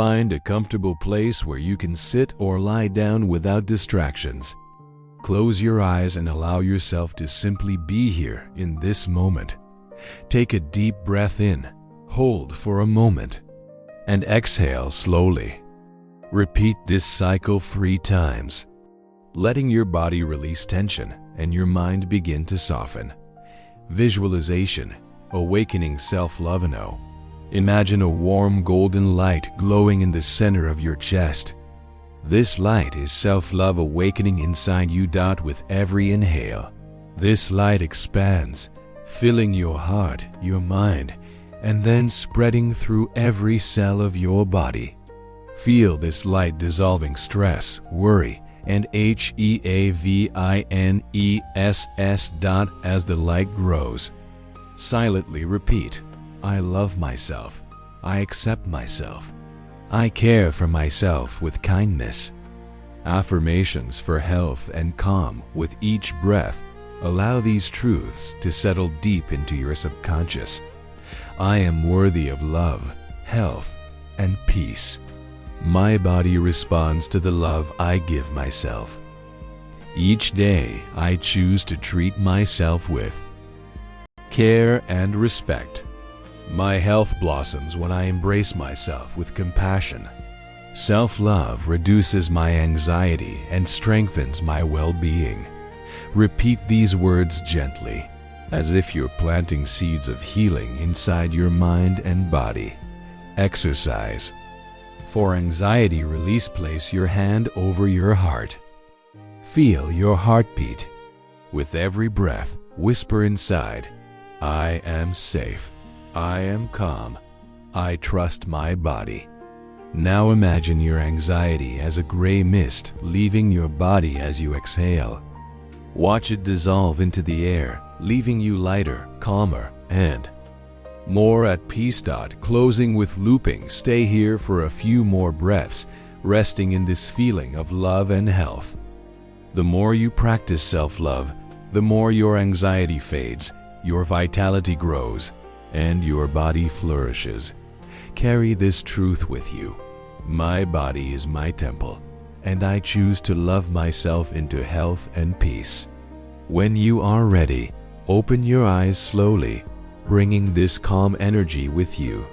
Find a comfortable place where you can sit or lie down without distractions. Close your eyes and allow yourself to simply be here in this moment. Take a deep breath in, hold for a moment, and exhale slowly. Repeat this cycle 3 times, letting your body release tension and your mind begin to soften. Visualization, awakening self-love. Imagine a warm golden light glowing in the center of your chest. This light is self-love awakening inside you. With every inhale, this light expands, filling your heart, your mind, and then spreading through every cell of your body. Feel this light dissolving stress, worry, and heaviness. As the light grows, silently repeat, I love myself, I accept myself, I care for myself with kindness. Affirmations for health and calm. With each breath, allow these truths to settle deep into your subconscious. I am worthy of love, health, and peace. My body responds to the love I give myself. Each day, I choose to treat myself with care and respect. My health blossoms when I embrace myself with compassion. Self-love reduces my anxiety and strengthens my well-being. Repeat these words gently, as if you're planting seeds of healing inside your mind and body. Exercise. For anxiety release, place your hand over your heart. Feel your heartbeat. With every breath, whisper inside, I am safe. I am calm. I trust my body. Now imagine your anxiety as a gray mist leaving your body as you exhale. Watch it dissolve into the air, leaving you lighter, calmer, and more at peace. Closing with looping. Stay here for a few more breaths, resting in this feeling of love and health. The more you practice self-love, the more your anxiety fades, your vitality grows, and your body flourishes. Carry this truth with you. My body is my temple, and I choose to love myself into health and peace. When you are ready, open your eyes slowly, bringing this calm energy with you